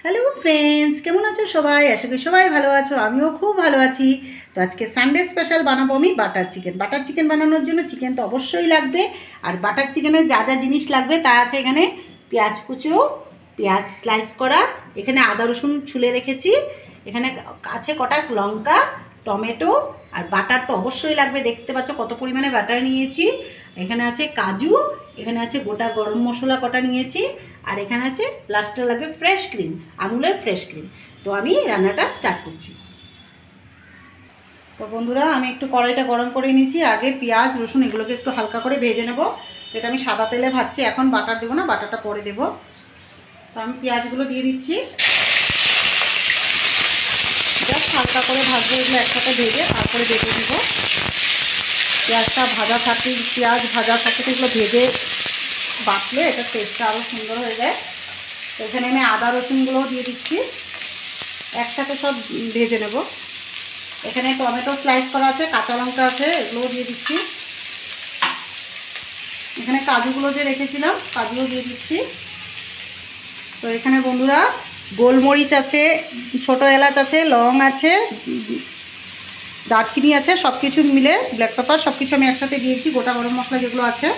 Hello friends, কেমন আছো সবাই? আশা করি সবাই ভালো আছো, আমিও খুব ভালো আছি। তো আজকে সানডে স্পেশাল বানাবো আমি বাটার চিকেন। বাটার চিকেন বানানোর জন্য চিকেন তো অবশ্যই লাগবে। আর বাটার চিকেনের যা যা জিনিস লাগবে তা আছে এখানে: পেঁয়াজ কুচো, পেঁয়াজ স্লাইস করা, এখানে আদা রসুন ছুলে রেখেছি, এখানে আছে কটা লঙ্কা, টমেটো, আর বাটার তো অবশ্যই লাগবে। দেখতে পাচ্ছ কত পরিমাণে বাটার নিয়েছি। এখানে আছে কাজু, এখানে আছে গোটা গরম মশলা কটা নিয়েছি, আর এখানে আছে লাস্টে লাগবে ফ্রেশ ক্রিম, আমুলের ফ্রেশ ক্রিম। তো আমি রান্নাটা স্টার্ট করছি। তো বন্ধুরা, আমি একটু কড়াইটা গরম করে নিয়েছি। আগে পেঁয়াজ রসুন এগুলোকে একটু হালকা করে ভেজে নেব। এটা আমি সাদা তেলে ভাজছি, এখন বাটার দেবো না, বাটারটা পরে দেবো। তো আমি পেঁয়াজগুলো দিয়ে দিচ্ছি, জাস্ট হালকা করে ভাজবো। এগুলো একসাথে ভেজে তারপরে বেটে নেব। পেঁয়াজটা ভাজা থাকতে, পেঁয়াজ ভাজা থাকতে এগুলো ভেজে বাটলে এটা টেস্টটা আরও সুন্দর হয়ে যায়। তো এখানে আমি আদা রসুনগুলোও দিয়ে দিচ্ছি, একসাথে সব ভেজে নেব। এখানে টমেটো স্লাইস করা আছে, কাঁচা লঙ্কা আছে, এগুলোও দিয়ে দিচ্ছি। এখানে কাজুগুলো যে রেখেছিলাম কাজুও দিয়ে দিচ্ছি। তো এখানে বন্ধুরা গোলমরিচ আছে, ছোটো এলাচ আছে, লং আছে, দারচিনি আছে, সব কিছু মিলে ব্ল্যাক পেপার সব কিছু আমি একসাথে দিয়েছি। গোটা গরম মশলা যেগুলো আছে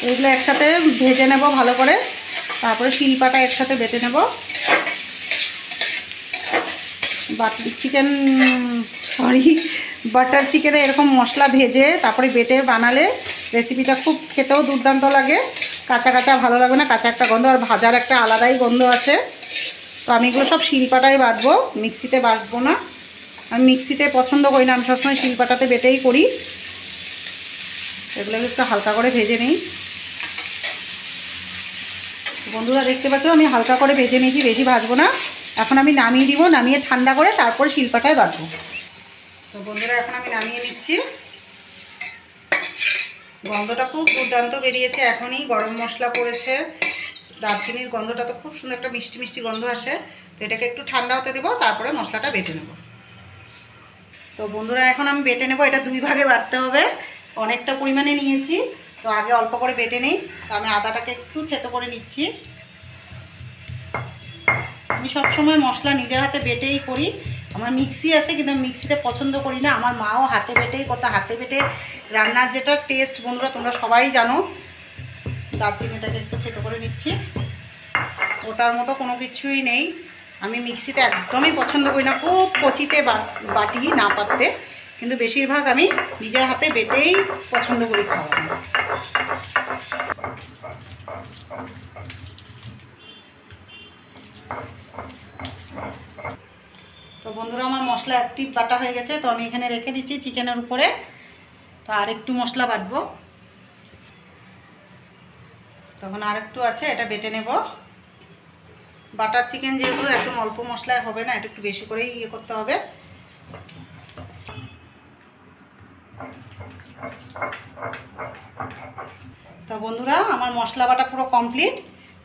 এগুলো একসাথে ভেজে নেব ভালো করে, তারপরে শিলপাটা একসাথে বেটে নেব। বাটার চিকেনে এরকম মশলা ভেজে তারপরে বেটে বানালে রেসিপিটা খুব খেতেও দুর্দান্ত লাগে। কাঁচা কাঁচা ভালো লাগবে না, কাঁচা একটা গন্ধ, আর ভাজার একটা আলাদাই গন্ধ আছে। তো আমি এগুলো সব শিলপাটায় বাটবো, মিক্সিতে বাটবো না। আমি মিক্সিতে পছন্দ করি না, আমি সবসময় শিলপাটাতে বেটেই করি। এগুলোকে একটু হালকা করে ভেজে নিই। বন্ধুরা দেখতে পাচ্ছ আমি হালকা করে ভেজে নিয়েছি, বেশি ভাজবো না। এখন আমি নামিয়ে দিব, নামিয়ে ঠান্ডা করে তারপরে শিলপাটায় বাটবো। তো বন্ধুরা এখন আমি নামিয়ে নিচ্ছি। গন্ধটা খুব দুর্দান্ত বেরিয়েছে, এখনই গরম মশলা পড়েছে, দারচিনির গন্ধটা তো খুব সুন্দর একটা মিষ্টি মিষ্টি গন্ধ আসে। তো এটাকে একটু ঠান্ডা হতে দেবো, তারপরে মশলাটা বেটে নেব। তো বন্ধুরা এখন আমি বেটে নেব। এটা দুই ভাগে বাটতে হবে, অনেকটা পরিমাণে নিয়েছি। তো আগে অল্প করে বেটে নিই। তো আমি আদাটাকে একটু থেতো করে নিচ্ছি। আমি সবসময় মশলা নিজের হাতে বেটেই করি। আমার মিক্সি আছে কিন্তু আমি মিক্সিতে পছন্দ করি না। আমার মাও হাতে বেটেই করতো, হাতে বেটে রান্নার যেটা টেস্ট বন্ধুরা তোমরা সবাই জানো। দারচিনিটাকে একটু থেতো করে নিচ্ছি, ওটার মতো কোনো কিছুই নেই। আমি মিক্সিতে একদমই পছন্দ করি না, খুব কচিতে বাটি না পাততে, কিন্তু বেশিরভাগ আমি নিজের হাতে বেটেই পছন্দ করি খাওয়া। তো বন্ধুরা আমার মশলা অ্যাক্টিভ বাটা হয়ে গেছে। তো আমি এখানে রেখে দিচ্ছি চিকেনের উপরে। তো আর একটু মশলা বাটবো, তখন আর একটু আছে, এটা বেটে নেব। বাটার চিকেন যেহেতু একদম অল্প মশলায় হবে না, এটা একটু বেশি করেই ইয়ে করতে হবে। তো বন্ধুরা আমার মশলা বাটা পুরো কমপ্লিট।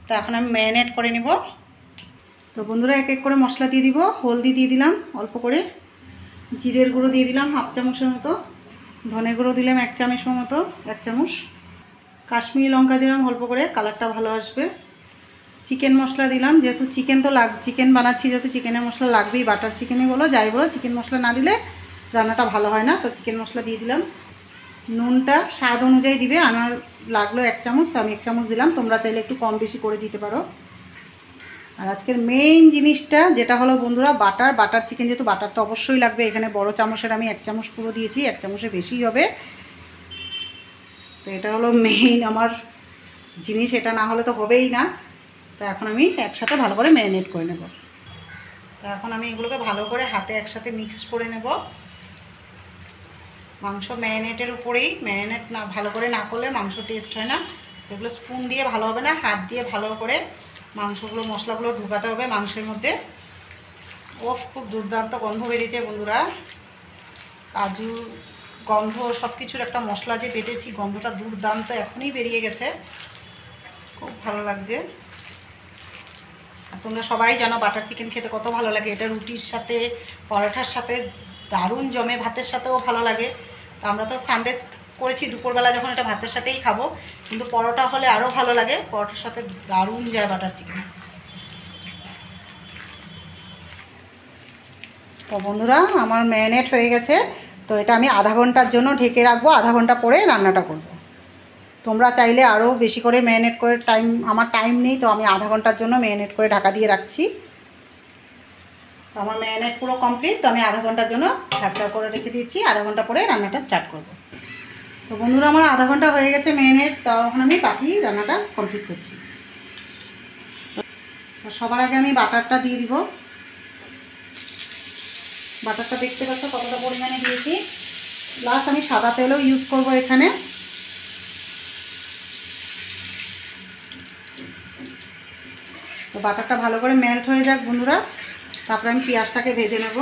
তো এখন আমি ম্যারিনেট করে নেব। তো বন্ধুরা এক এক করে মশলা দিয়ে দিব। হলদি দিয়ে দিলাম অল্প করে, জিরের গুঁড়ো দিয়ে দিলাম হাফ চামচের মতো, ধনে গুঁড়ো দিলাম 1 চামচের মতো, 1 চামচ, কাশ্মীরি লঙ্কা দিলাম অল্প করে, কালারটা ভালো আসবে। চিকেন মশলা দিলাম, যেহেতু চিকেন তো চিকেন বানাচ্ছি, যেহেতু চিকেনের মশলা লাগবেই। বাটার চিকেনে বলো যাই বলো, চিকেন মশলা না দিলে রান্নাটা ভালো হয় না। তো চিকেন মশলা দিয়ে দিলাম। নুনটা স্বাদ অনুযায়ী দিবে, আমার লাগলো 1 চামচ, তো আমি 1 চামচ দিলাম। তোমরা চাইলে একটু কম বেশি করে দিতে পারো। আর আজকের মেইন জিনিসটা যেটা হলো বন্ধুরা বাটার চিকেন, যেহেতু বাটার তো অবশ্যই লাগবে। এখানে বড় চামচের আমি 1 চামচ পুরো দিয়েছি, 1 চামচের বেশিই হবে। তো এটা হলো মেইন আমার জিনিস, এটা না হলে তো হবেই না। তো এখন আমি একসাথে ভালো করে ম্যারিনেট করে নেব। তো এখন আমি এগুলোকে ভালো করে হাতে একসাথে মিক্স করে নেব। মাংস ম্যারিনেটের উপরেই, ম্যারিনেট না ভালো করে না করলে মাংস টেস্ট হয় না। তো এগুলো স্পুন দিয়ে ভালো হবে না, হাত দিয়ে ভালো করে মাংসগুলো মশলাগুলো ঢুকাতে হবে মাংসের মধ্যে। ও খুব দুর্দান্ত গন্ধ বেরিয়েছে বন্ধুরা, কাজু গন্ধ সব কিছুর একটা মশলা যে বেটেছি, গন্ধটা দুর্দান্ত এখনই বেরিয়ে গেছে, খুব ভালো লাগছে। আর তোমরা সবাই জানো বাটার চিকেন খেতে কত ভালো লাগে। এটা রুটির সাথে, পরোটার সাথে দারুণ জমে, ভাতের সাথেও ভালো লাগে। তো আমরা তো সানডে করেছি দুপুরবেলা, যখন এটা ভাতের সাথেই খাবো, কিন্তু পরোটা হলে আরও ভালো লাগে। পরোটার সাথে দারুণ যায় বাটার চিকেন। তো বন্ধুরা আমার ম্যারিনেট হয়ে গেছে, তো এটা আমি আধা ঘন্টার জন্য ঢেকে রাখবো, আধা ঘন্টা পরে রান্নাটা করব। তোমরা চাইলে আরও বেশি করে ম্যারিনেট করে, আমার টাইম নেই, তো আমি আধা ঘন্টার জন্য ম্যারিনেট করে ঢাকা দিয়ে রাখছি। তো আমার ম্যারিনেট পুরো কমপ্লিট, তো আমি আধা ঘন্টার জন্য ঢাকা করে রেখে দিয়েছি, আধা ঘন্টা পরে রান্নাটা স্টার্ট করব। তো বন্ধুরা আমার আধা ঘন্টা হয়ে গেছে ম্যারিনেট, তখন আমি বাকি রান্নাটা কমপ্লিট করছি। তো সবার আগে আমি বাটারটা দিয়ে দিব। বাটারটা দেখতে পাচ্ছ কতটা পরিমাণে দিয়েছি, প্লাস আমি সাদা তেলও ইউজ করব এখানে। তো বাটারটা ভালো করে মেল্ট হয়ে যাক বন্ধুরা, তারপরে আমি পেঁয়াজটাকে ভেজে নেব।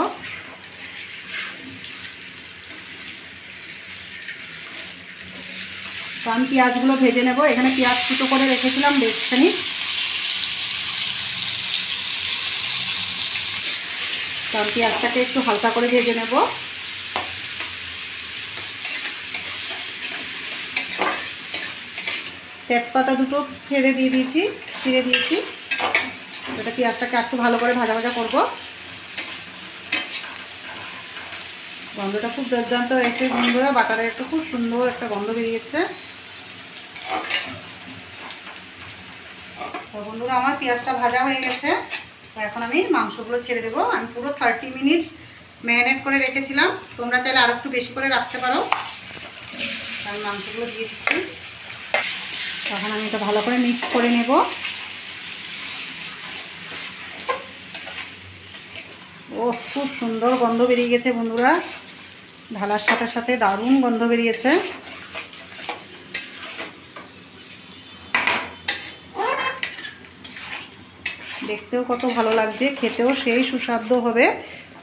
তো আমি পেঁয়াজগুলো ভেজে নেব। এখানে পেঁয়াজ কুচো করে রেখেছিলাম বেশখানি। তো আমি পেঁয়াজটাকে একটু হালকা করে ভেজে নেব। তেজপাতা দুটো ছেড়ে দিয়ে দিয়েছি, ছিঁড়ে দিয়েছি। এটা পেঁয়াজটাকে একটু ভালো করে ভাজা ভাজা করব। গন্ধটা খুব দুর্দান্ত হয়েছে বন্ধুরা, বাটারের একটু খুব সুন্দর একটা গন্ধ বেরিয়েছে। তো বন্ধুরা আমার পেঁয়াজটা ভাজা হয়ে গেছে, তো এখন আমি মাংসগুলো ছেড়ে দেবো। আমি পুরো 30 মিনিটস ম্যারিনেট করে রেখেছিলাম, তোমরা চাইলে আরও একটু বেশি করে রাখতে পারো। আমি মাংসগুলো দিয়ে দিচ্ছি, তখন আমি এটা ভালো করে মিক্স করে নেব। ও খুব সুন্দর গন্ধ বেরিয়ে গেছে বন্ধুরা, ঢালার সাথে সাথে দারুণ গন্ধ বেরিয়েছে। দেখতেও কত ভালো লাগছে, খেতেও সেই সুস্বাদু হবে।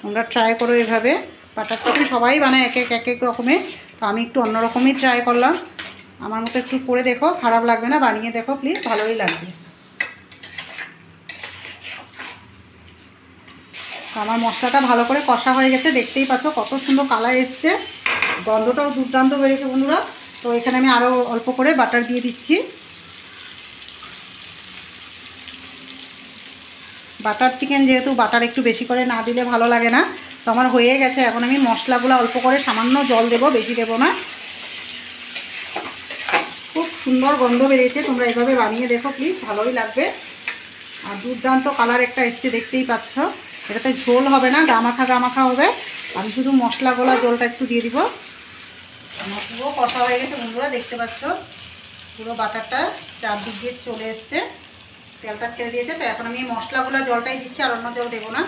তোমরা ট্রাই করো এভাবে। বাটার চিকেন সবাই বানায় এক এক রকমের, তো আমি একটু অন্যরকমই ট্রাই করলাম। আমার মতো একটু করে দেখো, খারাপ লাগবে না, বানিয়ে দেখো প্লিজ, ভালোই লাগবে। আমার মশলাটা ভালো করে কষা হয়ে গেছে, দেখতেই পাচ্ছ কত সুন্দর কালার এসছে, গন্ধটাও দুর্দান্ত বেরিয়েছে বন্ধুরা। তো এখানে আমি আরও অল্প করে বাটার দিয়ে দিচ্ছি। বাটার চিকেন যেহেতু বাটার একটু বেশি করে না দিলে ভালো লাগে না। তো আমার হয়ে গেছে, এখন আমি মশলাগুলো অল্প করে সামান্য জল দেব, বেশি দেবো না। খুব সুন্দর গন্ধ বেরিয়েছে, তোমরা এইভাবে বানিয়ে দেখো প্লিজ, ভালোই লাগবে। আর দুর্দান্ত কালার একটা এসছে, দেখতেই পাচ্ছ। এটাতে ঝোল হবে না, গামাখা গামাখা হবে। আমি শুধু মশলাগুলো জলটা একটু দিয়ে দিব। আমার পুরো কষা হয়ে গেছে বন্ধুরা, দেখতে পাচ্ছ পুরো বাটারটা চারদিক দিয়ে চলে এসছে, তেলটা ছেড়ে দিয়েছে। তো এখন আমি মশলাগুলো জলটাই দিচ্ছি, আর অন্য জল দেবো না।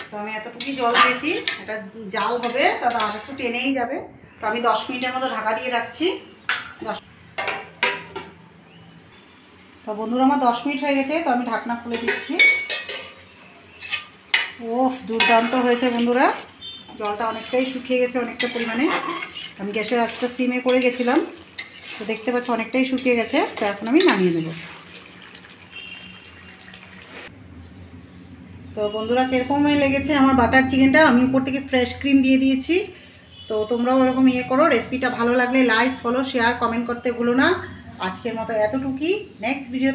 তো আমি এতটুকুই জল দিয়েছি, এটা জাল হবে, তবে আর একটু টেনেই যাবে। তো আমি 10 মিনিটের মতো ঢাকা দিয়ে রাখছি। তো বন্ধুরা আমার 10 মিনিট হয়ে গেছে, তো আমি ঢাকনা খুলে দিচ্ছি। ওফ দুর্দান্ত হয়েছে বন্ধুরা, জলটা অনেকটাই শুকিয়ে গেছে, অনেকটা পরিমাণে। আমি গ্যাসের আঁচটা সিমে করে গেছিলাম, তো দেখতে পাচ্ছ অনেকটাই শুকিয়ে গেছে। তো এখন আমি নামিয়ে নেব। তো বন্ধুরা কীরকম লেগেছে আমার বাটার চিকেনটা, আমি উপর থেকে ফ্রেশ ক্রিম দিয়ে দিয়েছি। তো তোমরাও ওরকম করো। রেসিপিটা ভালো লাগলে লাইক, ফলো, শেয়ার, কমেন্ট করতে ভুলো না। আজকের মতো এতটুকুই, নেক্সট ভিডিওতে